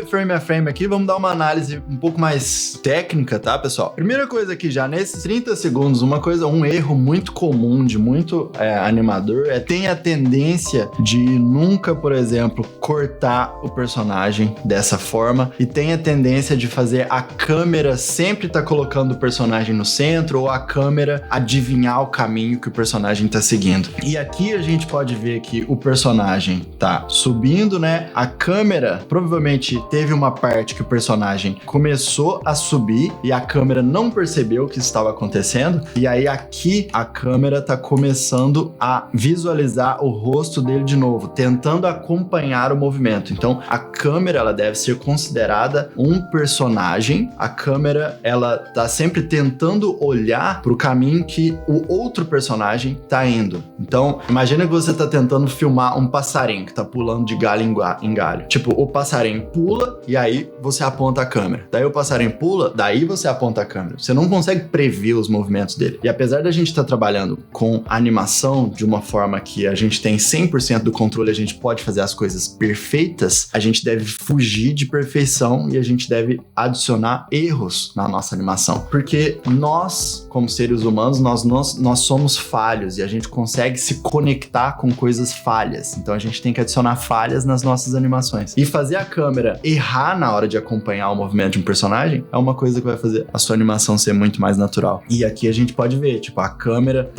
frame a frame aqui, vamos dar uma análise um pouco mais técnica, tá, pessoal? Primeira coisa aqui, já nesses 30 segundos, um erro muito comum de muito animador tem a tendência de nunca, por exemplo, cortar o personagem dessa forma e tem a tendência de fazer a câmera sempre tá colocando o personagem no centro ou a câmera adivinhar o caminho que o personagem tá seguindo. E aqui a gente pode ver que o personagem tá subindo, né? A câmera provavelmente teve uma parte que o personagem começou a subir e a câmera não percebeu o que estava acontecendo. E aí aqui a câmera tá começando a visualizar o rosto dele de novo, tentando acompanhar o movimento. Então a câmera, ela deve ser considerada um personagem. A câmera, ela tá sempre tentando olhar pro caminho que o outro personagem tá indo. Então imagina que você tá tentando filmar um passarinho que tá pulando de galho em galho. Tipo, o passarinho pula e aí você aponta a câmera. Daí o passarinho pula, daí você aponta a câmera. Você não consegue prever os movimentos dele. E apesar da gente estar trabalhando com animação de uma forma que a gente tem 100% do controle, a gente pode fazer as coisas perfeitas, a gente deve fugir de perfeição e a gente deve adicionar erros na nossa animação. Porque nós, como seres humanos, nós somos falhos e a gente consegue se conectar com coisas falhas. Então a gente tem que adicionar falhas nas nossas animações. E fazer a câmera errar na hora de acompanhar o movimento de um personagem é uma coisa que vai fazer a sua animação ser muito mais natural. E aqui a gente pode ver, tipo, a câmera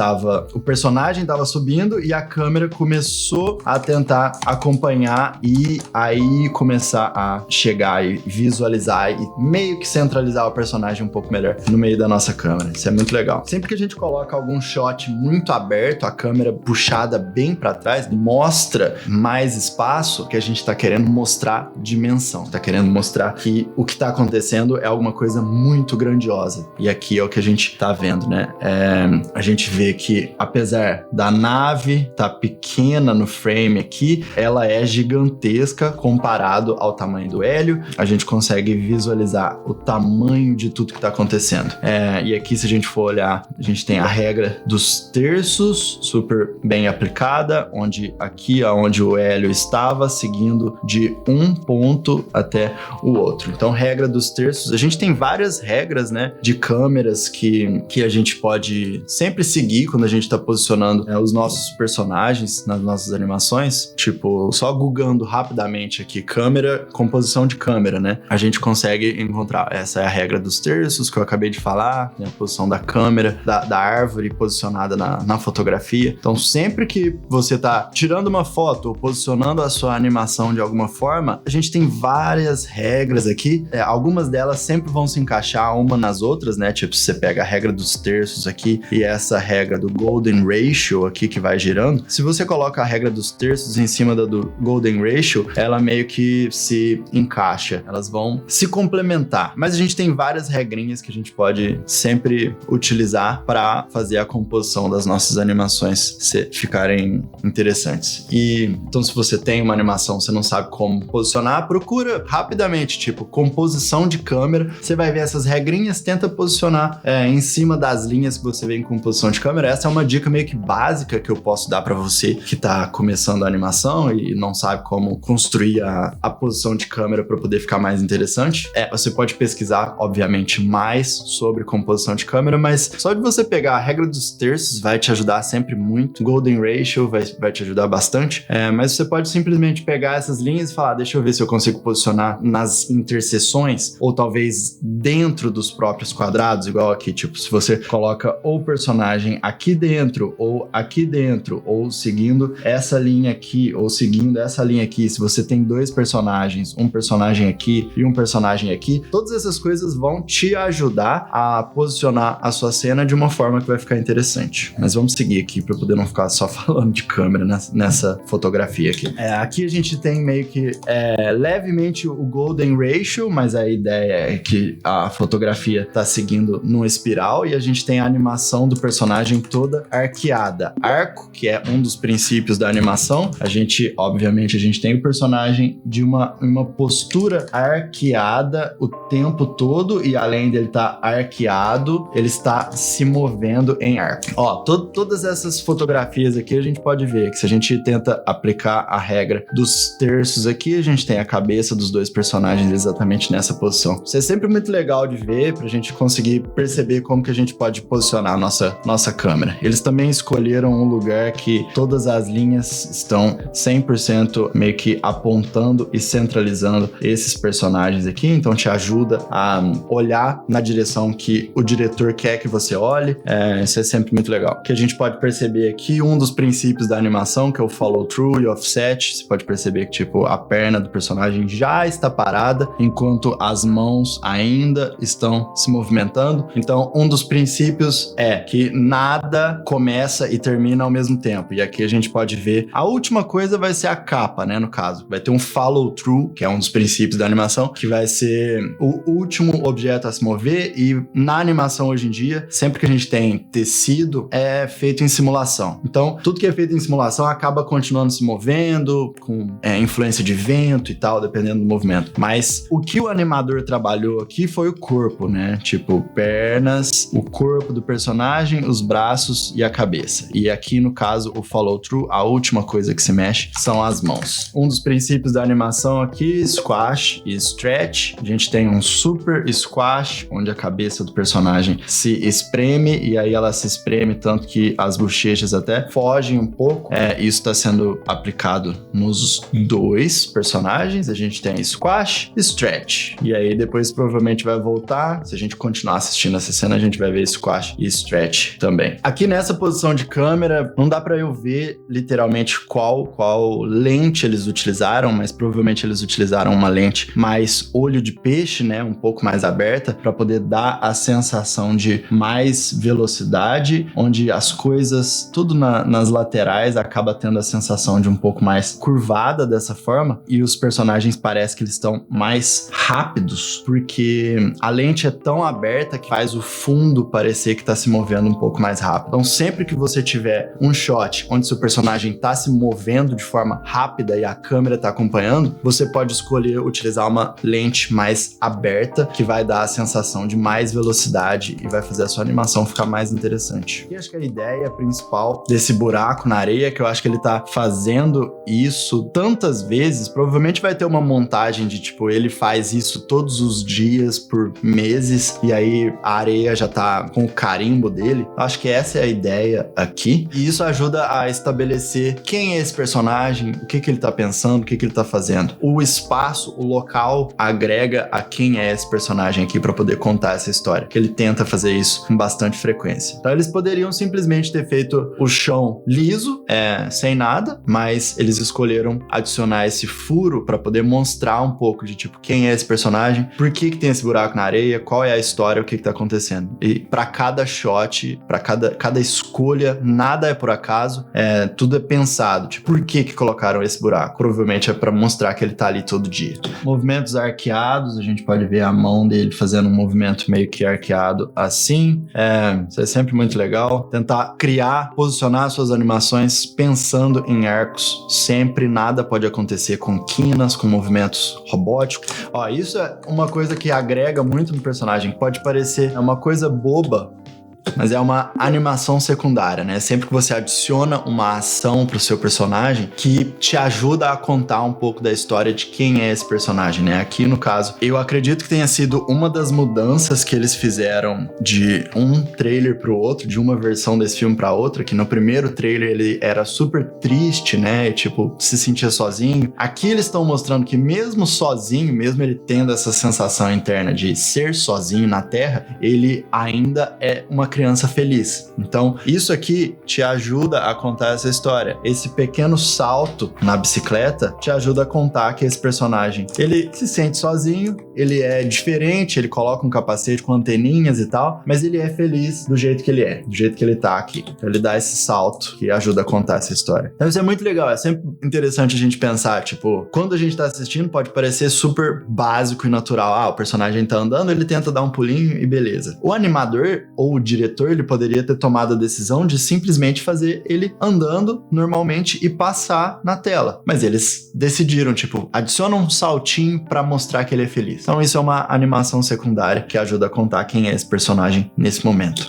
o personagem tava subindo e a câmera começou a tentar acompanhar e aí começar a chegar e visualizar e meio que centralizar o personagem um pouco melhor no meio da nossa câmera. Isso é muito legal. Sempre que a gente coloca algum shot muito aberto, a câmera puxada bem para trás, mostra mais espaço, que a gente tá querendo mostrar dimensão, tá querendo mostrar que o que tá acontecendo é alguma coisa muito grandiosa. E aqui é o que a gente tá vendo, né? A gente vê que apesar da nave tá pequena no frame aqui, ela é gigantesca comparado ao tamanho do Hélio. A gente consegue visualizar o tamanho de tudo que tá acontecendo. E aqui, se a gente for olhar, a gente tem a regra dos terços super bem aplicada, onde aqui onde o Hélio estava, seguindo de um ponto até o outro. Então, regra dos terços, a gente tem várias regras, né, de câmeras que a gente pode sempre seguir quando a gente tá posicionando os nossos personagens nas nossas animações. Tipo, só googando rapidamente aqui, câmera, composição de câmera, né? A gente consegue encontrar, essa é a regra dos terços que eu acabei de falar, né? A posição da câmera, da árvore posicionada na fotografia. Então, sempre que você tá tirando uma foto ou posicionando a sua animação de alguma forma, a gente tem várias regras aqui. Algumas delas sempre vão se encaixar uma nas outras, né? Tipo, se você pega a regra dos terços aqui e essa regra do Golden Ratio aqui que vai girando, se você coloca a regra dos terços em cima da do Golden Ratio, ela meio que se encaixa, elas vão se complementar. Mas a gente tem várias regrinhas que a gente pode sempre utilizar para fazer a composição das nossas animações ficarem interessantes. E então, se você tem uma animação, você não sabe como posicionar, procura rapidamente, tipo, composição de câmera, você vai ver essas regrinhas, tenta posicionar em cima das linhas que você vê em composição de câmera. Essa é uma dica meio que básica que eu posso dar para você que tá começando a animação e não sabe como construir a posição de câmera para poder ficar mais interessante. Você pode pesquisar, obviamente, mais sobre composição de câmera, mas só de você pegar a regra dos terços vai te ajudar sempre muito. Golden Ratio vai te ajudar bastante. Mas você pode simplesmente pegar essas linhas e falar, deixa eu ver se eu consigo posicionar nas interseções ou talvez dentro dos próprios quadrados, igual aqui, tipo, se você coloca o personagem aqui dentro ou seguindo essa linha aqui ou seguindo essa linha aqui, se você tem dois personagens, um personagem aqui e um personagem aqui, todas essas coisas vão te ajudar a posicionar a sua cena de uma forma que vai ficar interessante. Mas vamos seguir aqui para poder não ficar só falando de câmera nessa fotografia aqui. Aqui a gente tem meio que levemente o Golden Ratio, mas a ideia é que a fotografia tá seguindo numa espiral e a gente tem a animação do personagem toda arqueada. Arco, que é um dos princípios da animação, obviamente a gente tem o personagem de uma postura arqueada o tempo todo e além dele estar arqueado, ele está se movendo em arco. Todas essas fotografias aqui a gente pode ver que se a gente tenta aplicar a regra dos terços aqui, a gente tem a cabeça dos dois personagens exatamente nessa posição. Isso é sempre muito legal de ver, pra gente conseguir perceber como que a gente pode posicionar a nossa câmera. Eles também escolheram um lugar que todas as linhas estão 100% meio que apontando e centralizando esses personagens aqui, então te ajuda a olhar na direção que o diretor quer que você olhe. Isso é sempre muito legal. O que a gente pode perceber aqui, um dos princípios da animação, que é o follow through e offset, você pode perceber que tipo a perna do personagem já está parada, enquanto as mãos ainda estão se movimentando. Então, um dos princípios é que nada começa e termina ao mesmo tempo. E aqui a gente pode ver, a última coisa vai ser a capa, né, no caso. Vai ter um follow through, que é um dos princípios da animação, que vai ser o último objeto a se mover, e na animação hoje em dia, sempre que a gente tem tecido, é feito em simulação. Então, tudo que é feito em simulação acaba continuando se movendo, com influência de vento e tal, dependendo do movimento. Mas o que o animador trabalhou aqui foi o corpo, né? Tipo, pernas, o corpo do personagem, os braços e a cabeça. E aqui, no caso, o follow through, a última coisa que se mexe são as mãos. Um dos princípios da animação aqui, squash e stretch. A gente tem um super squash, onde a cabeça do personagem se espreme, e aí ela se espreme tanto que as bochechas até fogem um pouco. Isso está sendo aplicado nos dois personagens. A gente tem squash e stretch. E aí depois provavelmente vai voltar. Se a gente continuar assistindo essa cena, a gente vai ver squash e stretch também. Aqui nessa posição de câmera, não dá para eu ver literalmente qual lente eles utilizaram, mas provavelmente eles utilizaram uma lente mais olho de peixe, né? Um pouco mais aberta, para poder dar a sensação de mais velocidade, onde as coisas, tudo nas laterais, acaba tendo a sensação de um pouco mais curvada dessa forma, e os personagens parece que eles estão mais rápidos, porque a lente é tão aberta que faz o fundo parecer que tá se movendo um pouco mais rápido. Então, sempre que você tiver um shot onde seu personagem tá se movendo de forma rápida e a câmera tá acompanhando, você pode escolher utilizar uma lente mais aberta, que vai dar a sensação de mais velocidade e vai fazer a sua animação ficar mais interessante. E acho que a ideia principal desse buraco na areia, que eu acho que ele tá fazendo isso tantas vezes, provavelmente vai ter uma montagem de tipo, ele faz isso todos os dias por meses, e aí a areia já tá com o carimbo dele. Eu acho que essa é a ideia aqui, e isso ajuda a estabelecer quem é esse personagem, o que ele tá pensando, o que ele tá fazendo. O espaço, o local agrega a quem é esse personagem aqui para poder contar essa história, que ele tenta fazer isso com bastante frequência. Então eles poderiam simplesmente ter feito o chão liso, sem nada, mas eles escolheram adicionar esse furo para poder mostrar um pouco de tipo, quem é esse personagem, por que tem esse buraco na areia, qual é a história, o que tá acontecendo. E para cada shot, para cada escolha, nada é por acaso, tudo é pensado, tipo, por que colocaram esse buraco? Provavelmente é para mostrar que ele tá ali todo dia. Movimentos arqueados, a gente pode ver a mão dele fazendo um movimento meio que arqueado assim. Isso é sempre muito legal. Tentar criar, posicionar suas animações pensando em arcos. Sempre nada pode acontecer com quinas, com movimentos robóticos. Isso é uma coisa que agrega muito no personagem. Pode parecer uma coisa boba, mas é uma animação secundária, né? Sempre que você adiciona uma ação pro seu personagem que te ajuda a contar um pouco da história de quem é esse personagem, né? Aqui, no caso, eu acredito que tenha sido uma das mudanças que eles fizeram de um trailer pro outro, de uma versão desse filme pra outra, que no primeiro trailer ele era super triste, né? E, tipo, se sentia sozinho. Aqui eles estão mostrando que mesmo sozinho, mesmo ele tendo essa sensação interna de ser sozinho na Terra, ele ainda é uma criança feliz. Então, isso aqui te ajuda a contar essa história. Esse pequeno salto na bicicleta te ajuda a contar que esse personagem, ele se sente sozinho, ele é diferente, ele coloca um capacete com anteninhas e tal, mas ele é feliz do jeito que ele é, do jeito que ele tá aqui. Então, ele dá esse salto que ajuda a contar essa história. Então, isso é muito legal. É sempre interessante a gente pensar, tipo, quando a gente tá assistindo, pode parecer super básico e natural. O personagem tá andando, ele tenta dar um pulinho e beleza. O animador ou o diretor diretor, ele poderia ter tomado a decisão de simplesmente fazer ele andando normalmente e passar na tela. Mas eles decidiram, tipo, adiciona um saltinho pra mostrar que ele é feliz. Então isso é uma animação secundária que ajuda a contar quem é esse personagem nesse momento.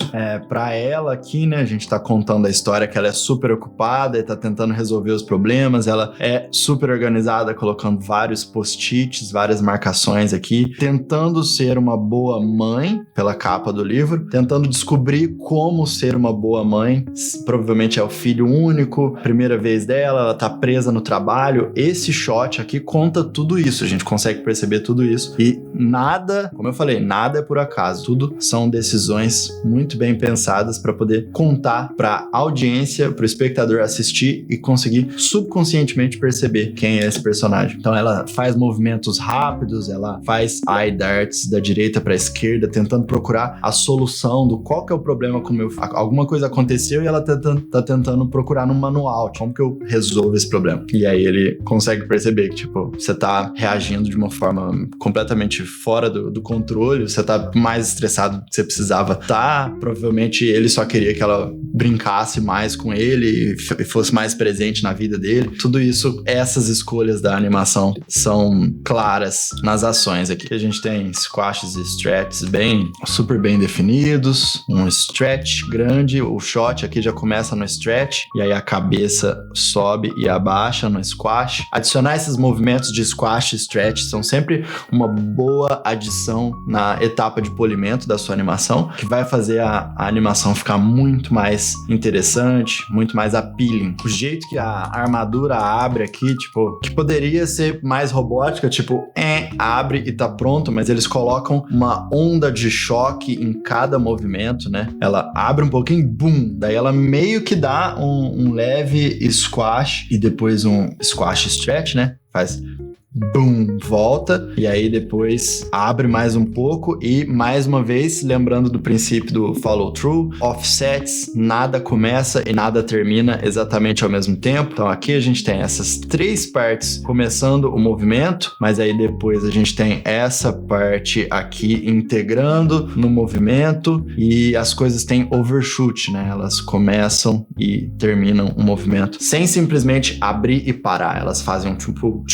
Pra ela aqui, né, a gente tá contando a história que ela é super ocupada e tá tentando resolver os problemas, ela é super organizada, colocando vários post-its, várias marcações aqui, tentando ser uma boa mãe, pela capa do livro, tentando descobrir como ser uma boa mãe. Provavelmente é o filho único, primeira vez dela, ela tá presa no trabalho. Esse shot aqui conta tudo isso, a gente consegue perceber tudo isso. E nada, como eu falei, nada é por acaso, tudo são decisões muito bem pensadas para poder contar para a audiência, para o espectador assistir e conseguir subconscientemente perceber quem é esse personagem. Então ela faz movimentos rápidos, ela faz eye darts da direita para a esquerda, tentando procurar a solução do qual que é o problema com o meu filho. Alguma coisa aconteceu e ela tá tentando procurar no manual, como que eu resolvo esse problema. E aí ele consegue perceber que, tipo, você tá reagindo de uma forma completamente fora do controle, você tá mais estressado do que você precisava tá. Provavelmente ele só queria que ela brincasse mais com ele e fosse mais presente na vida dele. Tudo isso, essas escolhas da animação são claras nas ações aqui. A gente tem squashes e stretches super bem definidos, um stretch grande, o shot aqui já começa no stretch e aí a cabeça sobe e abaixa no squash. Adicionar esses movimentos de squash e stretch são sempre uma boa adição na etapa de polimento da sua animação, que vai fazer a animação ficar muito mais interessante, muito mais appealing. O jeito que a armadura abre aqui, tipo, que poderia ser mais robótica, tipo, abre e tá pronto, mas eles colocam uma onda de choque em cada movimento, né? Ela abre um pouquinho, boom, daí ela meio que dá um leve squash e depois um squash stretch, né? Faz boom, volta, e aí depois abre mais um pouco e mais uma vez, lembrando do princípio do follow through, offsets, nada começa e nada termina exatamente ao mesmo tempo. Então aqui a gente tem essas três partes começando o movimento, mas aí depois a gente tem essa parte aqui integrando no movimento e as coisas têm overshoot, né? Elas começam e terminam o movimento sem simplesmente abrir e parar, elas fazem um tipo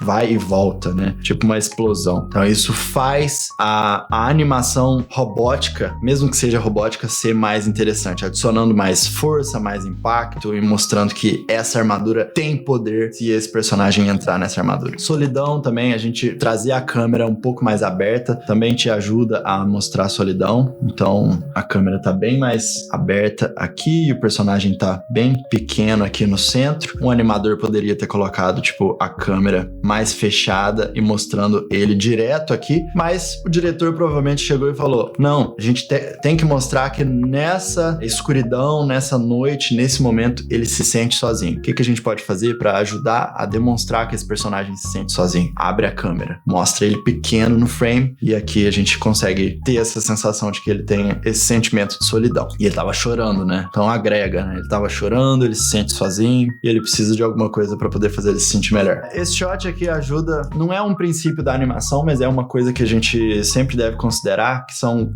vai e volta, né? Tipo uma explosão. Então isso faz a animação robótica, mesmo que seja robótica, ser mais interessante, adicionando mais força, mais impacto e mostrando que essa armadura tem poder se esse personagem entrar nessa armadura. Solidão também, a gente trazer a câmera um pouco mais aberta, também te ajuda a mostrar a solidão. Então a câmera tá bem mais aberta aqui e o personagem tá bem pequeno aqui no centro. Um animador poderia ter colocado, tipo, a câmera mais fechada e mostrando ele direto aqui, mas o diretor provavelmente chegou e falou, não, a gente tem que mostrar que nessa escuridão, nessa noite, nesse momento, ele se sente sozinho. O que a gente pode fazer para ajudar a demonstrar que esse personagem se sente sozinho? Abre a câmera, mostra ele pequeno no frame e aqui a gente consegue ter essa sensação de que ele tem esse sentimento de solidão. E ele tava chorando, né? Então agrega, né? Ele tava chorando, ele se sente sozinho e ele precisa de alguma coisa para poder fazer ele se sentir melhor. Esse shot aqui ajuda, não é um princípio da animação, mas é uma coisa que a gente sempre deve considerar, que são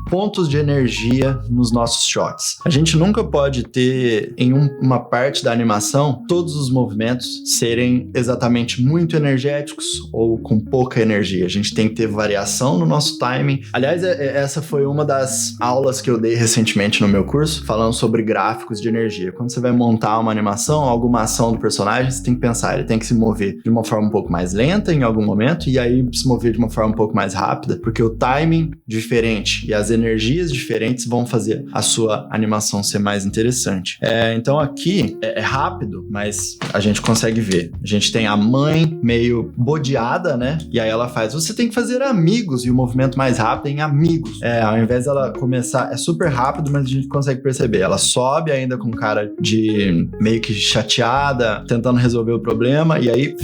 pontos de energia nos nossos shots. A gente nunca pode ter em uma parte da animação todos os movimentos serem exatamente muito energéticos ou com pouca energia. A gente tem que ter variação no nosso timing. Aliás, essa foi uma das aulas que eu dei recentemente no meu curso, falando sobre gráficos de energia. Quando você vai montar uma animação, alguma ação do personagem, você tem que pensar, ele tem que se mover de uma forma um pouco mais lenta em algum momento e aí se mover de uma forma um pouco mais rápida, porque o timing diferente e as energias diferentes vão fazer a sua animação ser mais interessante. Então aqui é rápido, mas a gente consegue ver. A gente tem a mãe meio bodeada, né? E aí ela faz, você tem que fazer amigos, e o movimento mais rápido é em amigos. Ao invés dela começar, é super rápido, mas a gente consegue perceber. Ela sobe ainda com cara de meio que chateada, tentando resolver o problema, e aí,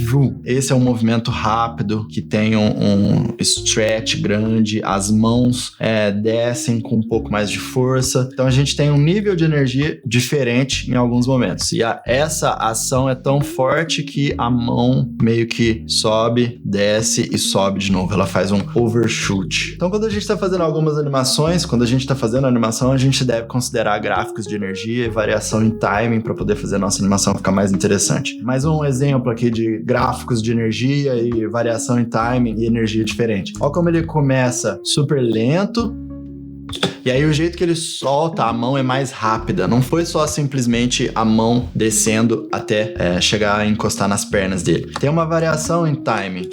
esse é um movimento rápido, que tem um stretch grande, as mãos descem com um pouco mais de força. Então a gente tem um nível de energia diferente em alguns momentos. E essa ação é tão forte que a mão meio que sobe, desce e sobe de novo. Ela faz um overshoot. Então quando a gente está fazendo algumas animações, quando a gente está fazendo a animação, a gente deve considerar gráficos de energia e variação em timing para poder fazer a nossa animação ficar mais interessante. Mais um exemplo aqui de gráficos de energia e variação em timing e energia diferente. Olha como ele começa super lento, e aí o jeito que ele solta a mão é mais rápida. Não foi só simplesmente a mão descendo até chegar a encostar nas pernas dele. Tem uma variação em timing.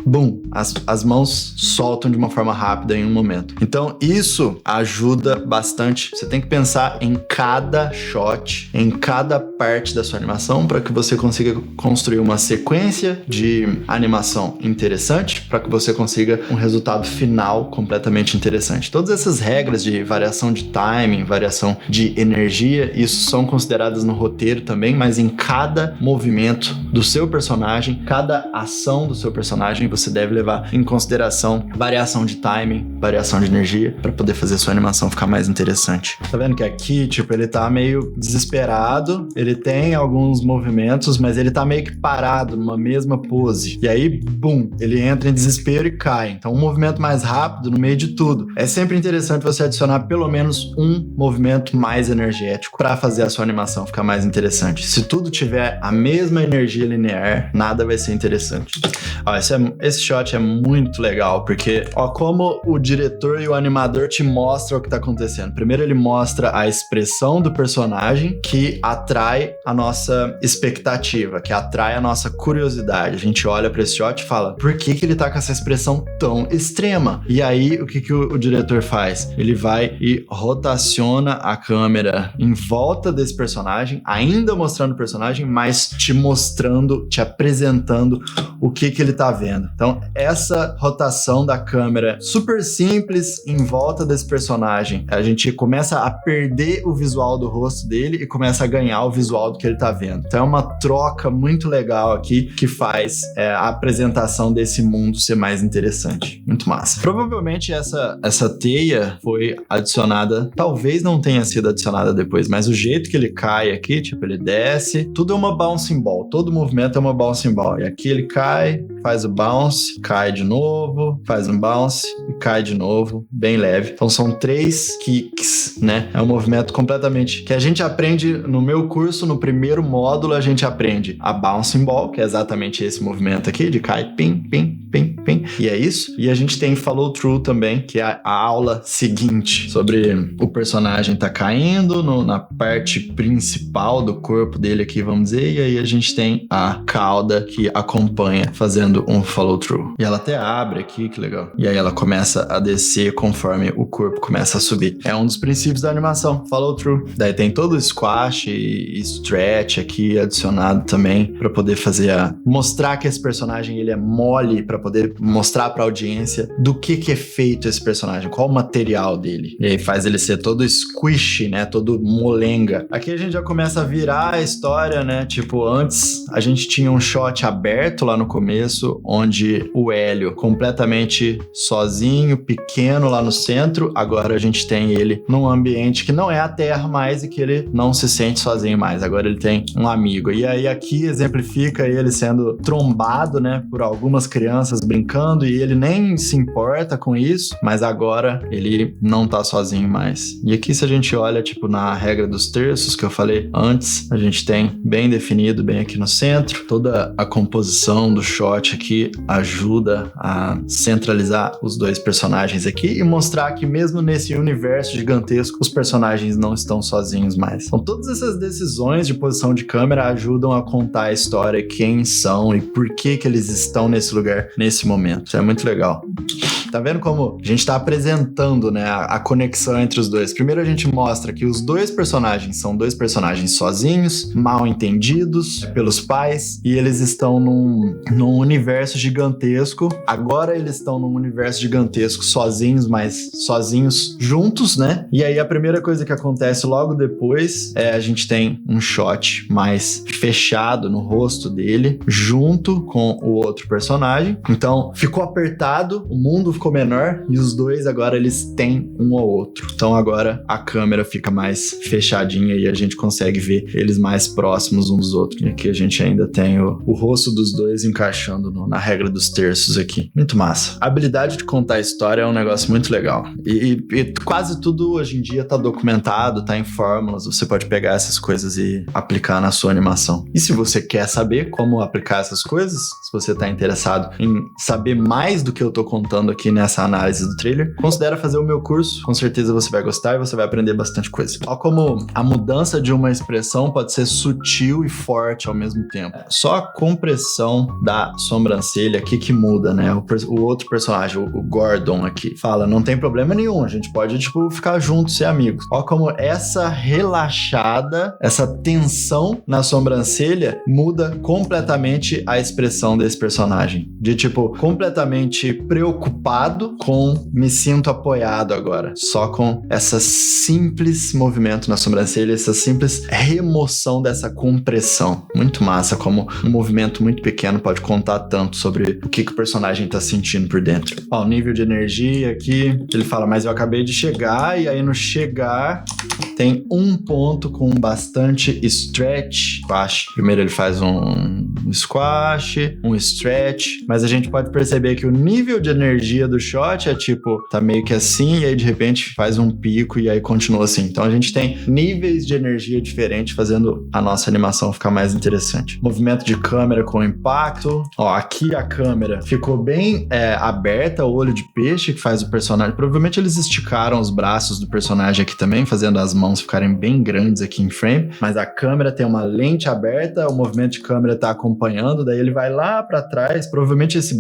Bum, as mãos soltam de uma forma rápida em um momento. Então isso ajuda bastante. Você tem que pensar em cada shot, em cada parte da sua animação, para que você consiga construir uma sequência de animação interessante, para que você consiga um resultado final completamente interessante. Todas essas regras de variação de timing, variação de energia, isso são consideradas no roteiro também, mas em cada movimento do seu personagem, cada ação do seu personagem, você deve levar em consideração variação de timing, variação de energia, para poder fazer a sua animação ficar mais interessante. Tá vendo que aqui, tipo, ele tá meio desesperado, ele tem alguns movimentos, mas ele tá meio que parado numa mesma pose. E aí, bum, ele entra em desespero e cai. Então, um movimento mais rápido no meio de tudo. É sempre interessante você adicionar pelo menos um movimento mais energético para fazer a sua animação ficar mais interessante. Se tudo tiver a mesma energia linear, nada vai ser interessante. Ó, esse shot é muito legal, porque ó como o diretor e o animador te mostram o que tá acontecendo. Primeiro ele mostra a expressão do personagem, que atrai a nossa expectativa, que atrai a nossa curiosidade. A gente olha pra esse shot e fala, por que ele tá com essa expressão tão extrema? E aí, o que o diretor faz? Ele vai e rotaciona a câmera em volta desse personagem, ainda mostrando o personagem, mas te mostrando, te apresentando o que ele tá vendo. Então, essa rotação da câmera super simples em volta desse personagem, a gente começa a perder o visual do rosto dele e começa a ganhar o visual do que ele tá vendo. Então, é uma troca muito legal aqui que faz a apresentação desse mundo ser mais interessante. Muito massa. Provavelmente essa teia foi adicionada, talvez não tenha sido adicionada depois, mas o jeito que ele cai aqui, tipo, ele desce, tudo é uma bouncing ball, todo movimento é uma bouncing ball. E aqui ele cai, faz o bounce, cai de novo, faz um bounce e cai de novo, bem leve. Então são 3 kicks, né? É um movimento completamente que a gente aprende no meu curso, no primeiro módulo a gente aprende a bouncing ball, que é exatamente esse movimento aqui, de cai, pim, pim, pim, pim, e é isso. E a gente tem follow through também, que é a aula seguinte, sobre o personagem tá caindo na parte principal do corpo dele aqui, vamos dizer, e aí a gente tem a cauda que acompanha fazendo um follow through. E ela até abre aqui, que legal. E aí ela começa a descer conforme o corpo começa a subir. É um dos princípios da animação, follow through. Daí tem todo o squash e stretch aqui adicionado também, para poder mostrar que esse personagem ele é mole, para poder mostrar para a audiência do que é feito esse personagem, qual o material dele. E aí faz ele ser todo squishy, né? Todo molenga. Aqui a gente já começa a virar a história, né? Tipo, antes a gente tinha um shot aberto lá no começo, onde o Hélio completamente sozinho, pequeno lá no centro. Agora a gente tem ele num ambiente que não é a Terra mais e que ele não se sente sozinho mais. Agora ele tem um amigo. E aí aqui exemplifica ele sendo trombado, né, por algumas crianças brincando, e ele nem se importa com isso, mas agora ele não tá sozinho mais. E aqui, se a gente olha, tipo, na regra dos terços que eu falei antes, a gente tem bem definido, bem aqui no centro, toda a composição do shot aqui ajuda a centralizar os dois personagens aqui e mostrar que mesmo nesse universo gigantesco, os personagens não estão sozinhos mais. Então, todas essas decisões de posição de câmera ajudam a contar a história, quem são e por que eles estão nesse lugar, nesse momento. Isso é muito legal. Tá vendo como a gente tá apresentando, né, a conexão entre os dois? Primeiro a gente mostra que os dois personagens são dois personagens sozinhos, mal entendidos pelos pais, e eles estão num universo gigantesco. Agora eles estão num universo gigantesco sozinhos, mas sozinhos juntos, né? E aí a primeira coisa que acontece logo depois é a gente tem um shot mais fechado no rosto dele, junto com o outro personagem. Então ficou apertado, o mundo ficou menor e os dois agora eles têm um ao outro. Então agora a câmera fica mais fechadinha e a gente consegue ver eles mais próximos uns dos outros. E aqui a gente ainda tem o rosto dos dois encaixando na regra dos terços aqui. Muito massa. A habilidade de contar a história é um negócio muito legal. E quase tudo hoje em dia tá documentado, tá em fórmulas. Você pode pegar essas coisas e aplicar na sua animação. E se você quer saber como aplicar essas coisas, se você tá interessado em saber mais do que eu tô contando aqui nessa análise do trailer, considera fazer o meu curso. Com certeza você vai gostar e você vai aprender bastante coisa. Tal como a mudança de uma expressão pode ser sutil e forte ao mesmo tempo. Só a compressão da sobrancelha aqui que muda, né? O outro personagem, o Gordon aqui, fala, não tem problema nenhum, a gente pode, ficar juntos, ser amigos. Ó como essa relaxada, essa tensão na sobrancelha muda completamente a expressão desse personagem. De completamente preocupado com me sinto apoiado agora. Só com essa simples movimento na sobrancelha, essa simples remoção dessa compressão. Muito massa, como um movimento muito pequeno pode contar tanto sobre o que o personagem tá sentindo por dentro. Ó, o nível de energia aqui, ele fala, mas eu acabei de chegar, e aí no chegar tem um ponto com bastante stretch. Primeiro ele faz um squash, um stretch, mas a gente pode perceber que o nível de energia do shot é tá meio que assim, e aí de repente faz um pico e aí continua assim. Então a gente tem níveis de energia diferentes fazendo a nossa animação ficar mais interessante. Movimento de câmera com impacto. Ó, aqui a câmera ficou bem aberta, o olho de peixe que faz o personagem. Provavelmente eles esticaram os braços do personagem aqui também, fazendo as mãos ficarem bem grandes aqui em frame, mas a câmera tem uma lente aberta, o movimento de câmera tá acompanhando, daí ele vai lá pra trás, provavelmente esse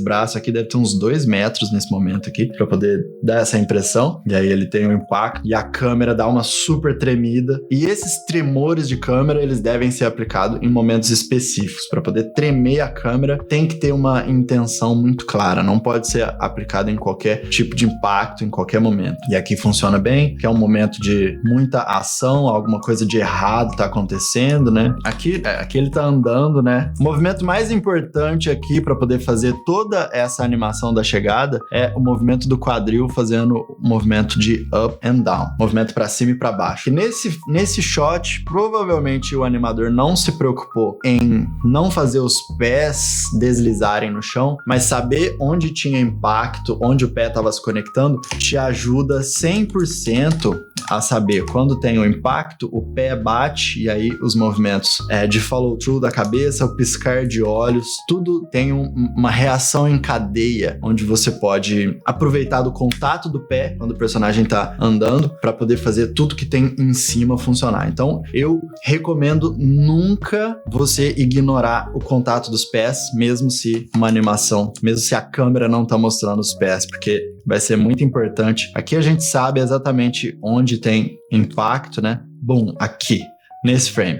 braço aqui deve ter uns 2 metros nesse momento aqui, pra poder dar essa impressão, e aí ele tem um impacto, e a câmera dá uma super tremida, e esses tremores de câmera, eles devem ser aplicados em momentos específicos, pra poder tremer a câmera, tem que ter uma intenção muito clara, não pode ser aplicado em qualquer tipo de impacto, em qualquer momento. E aqui funciona bem, que é um momento de muita ação, alguma coisa de errado tá acontecendo, né? Aqui ele tá andando, né? O movimento mais importante aqui para poder fazer toda essa animação da chegada é o movimento do quadril fazendo o movimento de up and down, movimento para cima e para baixo. E nesse shot, provavelmente o animador não se preocupou em não fazer os pés deslizarem no chão, mas saber onde tinha impacto, onde o pé estava se conectando, te ajuda 100% a saber quando tem o impacto, o pé bate e aí os movimentos de follow through da cabeça, o piscar de olhos, tudo tem uma reação em cadeia, onde você pode aproveitar do contato do pé quando o personagem tá andando para poder fazer tudo que tem em cima funcionar. Então eu recomendo nunca você ignorar o contato dos pés, mesmo se uma animação, mesmo se a câmera não tá mostrando os pés, porque vai ser muito importante. Aqui a gente sabe exatamente onde tem impacto, né? Bom, aqui, nesse frame,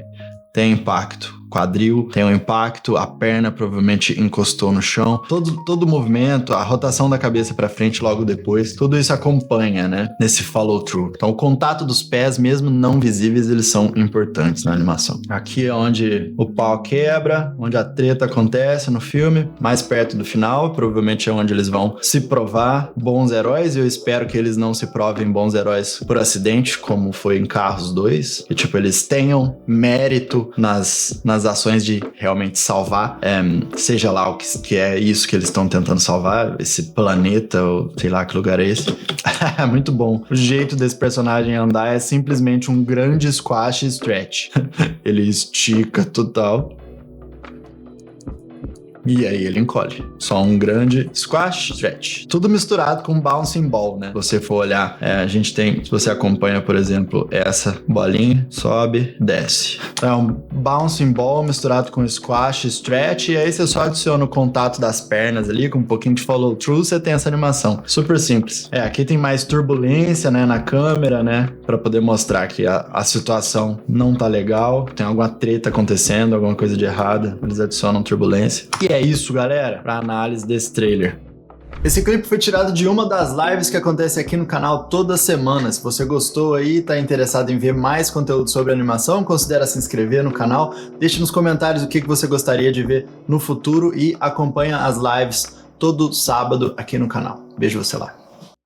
tem impacto. Quadril tem um impacto, a perna provavelmente encostou no chão. Todo o movimento, a rotação da cabeça para frente logo depois, tudo isso acompanha, né? Nesse follow through. Então o contato dos pés, mesmo não visíveis, eles são importantes na animação. Aqui é onde o pau quebra, onde a treta acontece no filme, mais perto do final, provavelmente é onde eles vão se provar bons heróis, e eu espero que eles não se provem bons heróis por acidente, como foi em Carros 2, que eles tenham mérito nas ações de realmente salvar, seja lá o que é isso que eles estão tentando salvar, esse planeta, ou sei lá que lugar é esse. Muito bom. O jeito desse personagem andar é simplesmente um grande squash stretch. Ele estica total. E aí ele encolhe. Só um grande squash, stretch. Tudo misturado com bouncing ball, né? Se você for olhar, a gente tem, se você acompanha, por exemplo, essa bolinha, sobe, desce. É um bouncing ball misturado com squash, stretch, e aí você só adiciona o contato das pernas ali, com um pouquinho de follow through, você tem essa animação. Super simples. Aqui tem mais turbulência, né, na câmera, né, pra poder mostrar que a situação não tá legal, tem alguma treta acontecendo, alguma coisa de errada, eles adicionam turbulência. E é isso, galera, pra análise desse trailer. Esse clipe foi tirado de uma das lives que acontece aqui no canal toda semana. Se você gostou aí e tá interessado em ver mais conteúdo sobre animação, considere se inscrever no canal. Deixe nos comentários o que você gostaria de ver no futuro e acompanha as lives todo sábado aqui no canal. Vejo você lá.